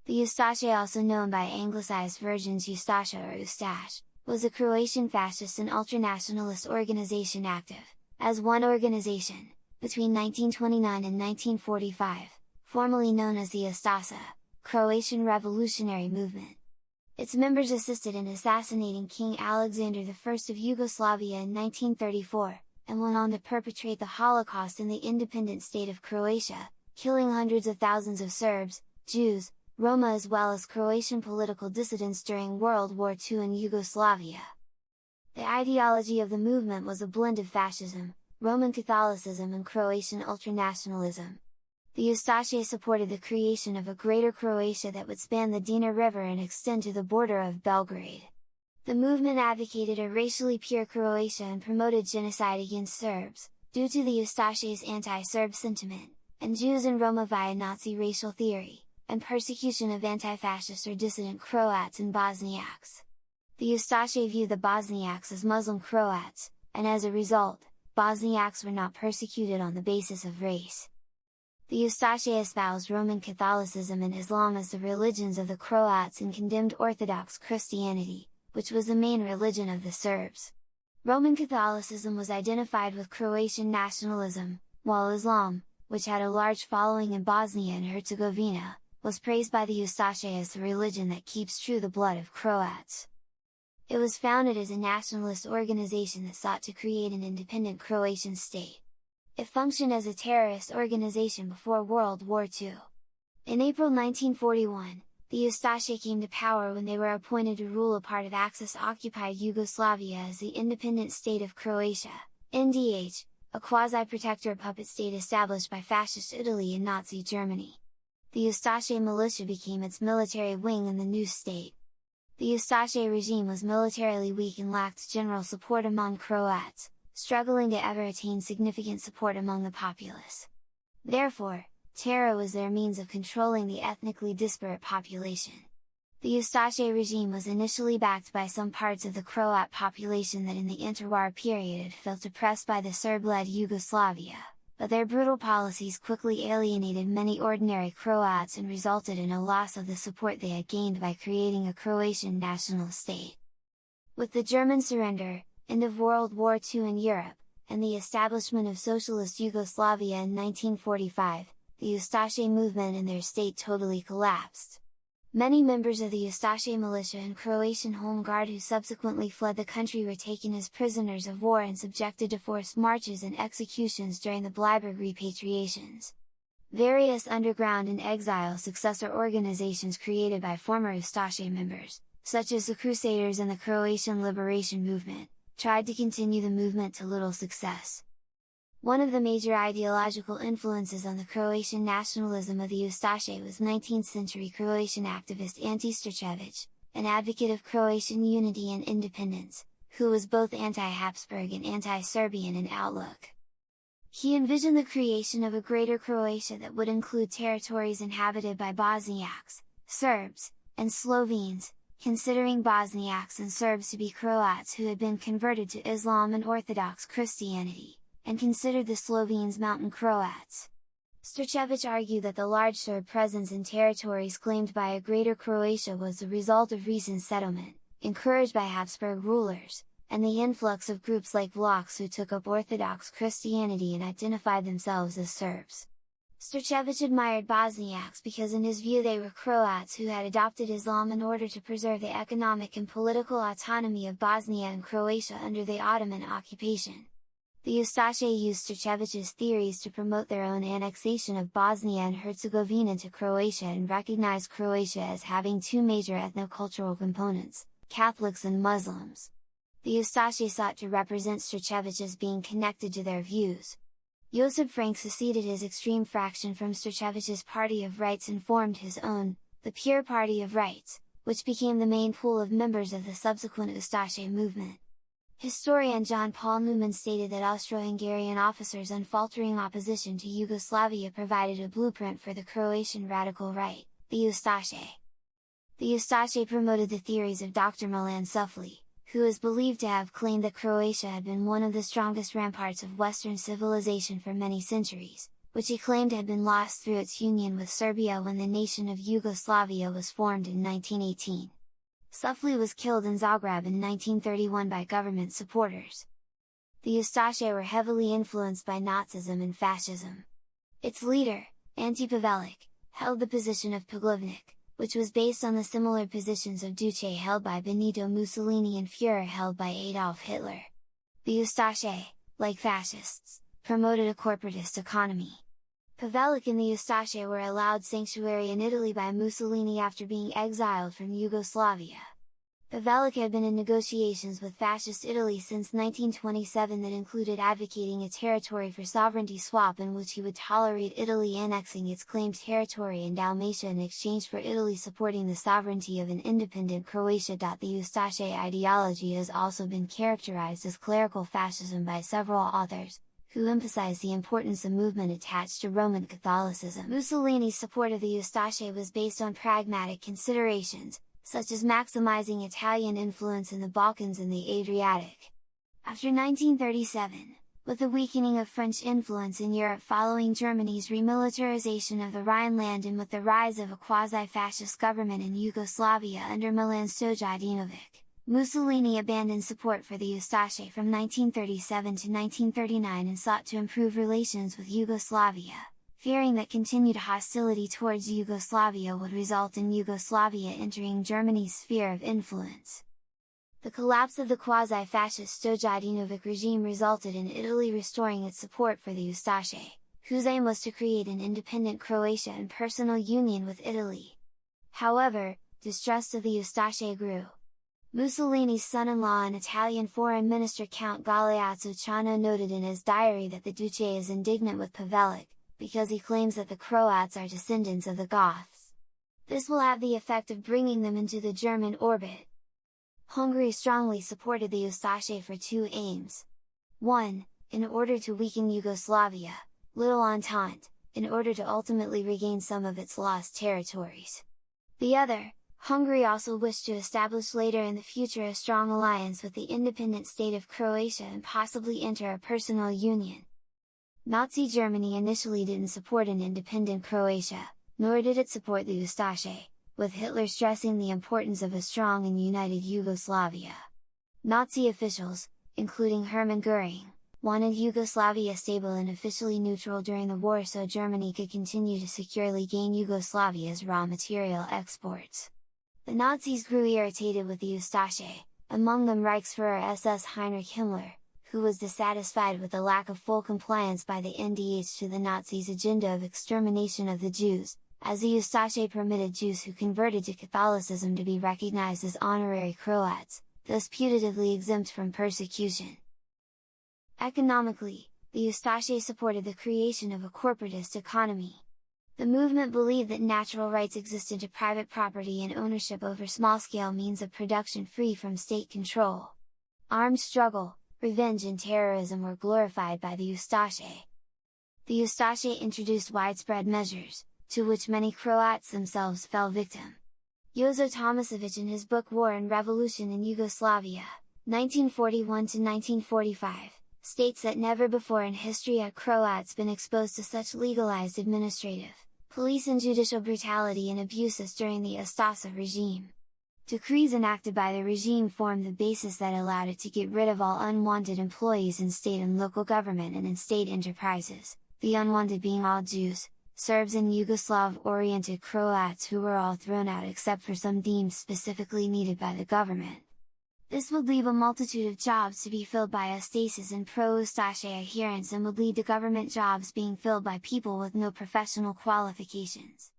The Ustaše, also known by anglicized versions Ustaša or Ustaš, was a Croatian fascist and ultranationalist organization active, as one organization, between 1929 and 1945, formerly known as the Ustaša, Croatian Revolutionary Movement. Its members assisted in assassinating King Alexander I of Yugoslavia in 1934, and went on to perpetrate the Holocaust in the independent state of Croatia, killing hundreds of thousands of Serbs, Jews, Roma as well as Croatian political dissidents during World War II in Yugoslavia. The ideology of the movement was a blend of fascism, Roman Catholicism and Croatian ultranationalism. The Ustaše supported the creation of a Greater Croatia that would span the Drina River and extend to the border of Belgrade. The movement advocated a racially pure Croatia and promoted genocide against Serbs, due to the Ustaše's anti-Serb sentiment, and Jews and Roma via Nazi racial theory, and persecution of anti-fascist or dissident Croats and Bosniaks. The Ustaše viewed the Bosniaks as Muslim Croats, and as a result, Bosniaks were not persecuted on the basis of race. The Ustaše espoused Roman Catholicism and Islam as the religions of the Croats and condemned Orthodox Christianity, which was the main religion of the Serbs. Roman Catholicism was identified with Croatian nationalism, while Islam, which had a large following in Bosnia and Herzegovina, was praised by the Ustaše as the religion that keeps true the blood of Croats. It was founded as a nationalist organization that sought to create an independent Croatian state. It functioned as a terrorist organization before World War II. In April 1941, the Ustaše came to power when they were appointed to rule a part of Axis-occupied Yugoslavia as the independent state of Croatia, NDH, a quasi-protector puppet state established by Fascist Italy and Nazi Germany. The Ustaše militia became its military wing in the new state. The Ustaše regime was militarily weak and lacked general support among Croats, struggling to ever attain significant support among the populace. Therefore, terror was their means of controlling the ethnically disparate population. The Ustaše regime was initially backed by some parts of the Croat population that in the interwar period had felt oppressed by the Serb-led Yugoslavia, but their brutal policies quickly alienated many ordinary Croats and resulted in a loss of the support they had gained by creating a Croatian national state. With the German surrender, end of World War II in Europe, and the establishment of Socialist Yugoslavia in 1945, the Ustaše movement and their state totally collapsed. Many members of the Ustaše militia and Croatian Home Guard who subsequently fled the country were taken as prisoners of war and subjected to forced marches and executions during the Bleiburg repatriations. Various underground and exile successor organizations created by former Ustaše members, such as the Crusaders and the Croatian Liberation Movement, tried to continue the movement to little success. One of the major ideological influences on the Croatian nationalism of the Ustaše was 19th-century Croatian activist Ante Starčević, an advocate of Croatian unity and independence, who was both anti-Habsburg and anti-Serbian in outlook. He envisioned the creation of a greater Croatia that would include territories inhabited by Bosniaks, Serbs, and Slovenes, considering Bosniaks and Serbs to be Croats who had been converted to Islam and Orthodox Christianity, and considered the Slovenes mountain Croats. Starčević argued that the large Serb presence in territories claimed by a Greater Croatia was the result of recent settlement, encouraged by Habsburg rulers, and the influx of groups like Vlachs who took up Orthodox Christianity and identified themselves as Serbs. Starčević admired Bosniaks because in his view they were Croats who had adopted Islam in order to preserve the economic and political autonomy of Bosnia and Croatia under the Ottoman occupation. The Ustaše used Starčević's theories to promote their own annexation of Bosnia and Herzegovina to Croatia and recognized Croatia as having two major ethnocultural components, Catholics and Muslims. The Ustaše sought to represent Starčević as being connected to their views. Josip Frank seceded his extreme fraction from Starčević's Party of Rights and formed his own, the Pure Party of Rights, which became the main pool of members of the subsequent Ustaše movement. Historian John Paul Newman stated that Austro-Hungarian officers' unfaltering opposition to Yugoslavia provided a blueprint for the Croatian radical right, the Ustaše. The Ustaše promoted the theories of Dr. Milan Sufley, who is believed to have claimed that Croatia had been one of the strongest ramparts of Western civilization for many centuries, which he claimed had been lost through its union with Serbia when the nation of Yugoslavia was formed in 1918. Sufli was killed in Zagreb in 1931 by government supporters. The Ustaše were heavily influenced by Nazism and fascism. Its leader, Ante Pavelić, held the position of Poglavnik, which was based on the similar positions of Duce held by Benito Mussolini and Führer held by Adolf Hitler. The Ustaše, like fascists, promoted a corporatist economy. Pavelić and the Ustaše were allowed sanctuary in Italy by Mussolini after being exiled from Yugoslavia. Pavelić had been in negotiations with fascist Italy since 1927 that included advocating a territory for sovereignty swap in which he would tolerate Italy annexing its claimed territory in Dalmatia in exchange for Italy supporting the sovereignty of an independent Croatia. The Ustaše ideology has also been characterized as clerical fascism by several authors, who emphasize the importance of movement attached to Roman Catholicism. Mussolini's support of the Ustaše was based on pragmatic considerations, such as maximizing Italian influence in the Balkans and the Adriatic. After 1937, with the weakening of French influence in Europe following Germany's remilitarization of the Rhineland and with the rise of a quasi-fascist government in Yugoslavia under Milan Stojadinovic, Mussolini abandoned support for the Ustaše from 1937 to 1939 and sought to improve relations with Yugoslavia, fearing that continued hostility towards Yugoslavia would result in Yugoslavia entering Germany's sphere of influence. The collapse of the quasi-fascist Stojadinovic regime resulted in Italy restoring its support for the Ustaše, whose aim was to create an independent Croatia and personal union with Italy. However, distrust of the Ustaše grew. Mussolini's son-in-law and Italian foreign minister Count Galeazzo Ciano noted in his diary that the Duce is indignant with Pavelić, because he claims that the Croats are descendants of the Goths. This will have the effect of bringing them into the German orbit. Hungary strongly supported the Ustaše for two aims. 1. In order to weaken Yugoslavia, Little Entente, in order to ultimately regain some of its lost territories. The other, Hungary also wished to establish later in the future a strong alliance with the independent state of Croatia and possibly enter a personal union. Nazi Germany initially didn't support an independent Croatia, nor did it support the Ustaše, with Hitler stressing the importance of a strong and united Yugoslavia. Nazi officials, including Hermann Göring, wanted Yugoslavia stable and officially neutral during the war so Germany could continue to securely gain Yugoslavia's raw material exports. The Nazis grew irritated with the Ustaše, among them Reichsfuhrer SS Heinrich Himmler, who was dissatisfied with the lack of full compliance by the NDH to the Nazis' agenda of extermination of the Jews, as the Ustaše permitted Jews who converted to Catholicism to be recognized as honorary Croats, thus putatively exempt from persecution. Economically, the Ustaše supported the creation of a corporatist economy. The movement believed that natural rights existed to private property and ownership over small-scale means of production free from state control. Armed struggle, revenge and terrorism were glorified by the Ustaše. The Ustaše introduced widespread measures, to which many Croats themselves fell victim. Jozo Tomasevic in his book War and Revolution in Yugoslavia, 1941–1945, states that never before in history had Croats been exposed to such legalized administrative, police and judicial brutality and abuses during the Ustaša regime. Decrees enacted by the regime formed the basis that allowed it to get rid of all unwanted employees in state and local government and in state enterprises, the unwanted being all Jews, Serbs and Yugoslav-oriented Croats who were all thrown out except for some deemed specifically needed by the government. This would leave a multitude of jobs to be filled by Ustases and pro-Ustaše adherents and would lead to government jobs being filled by people with no professional qualifications.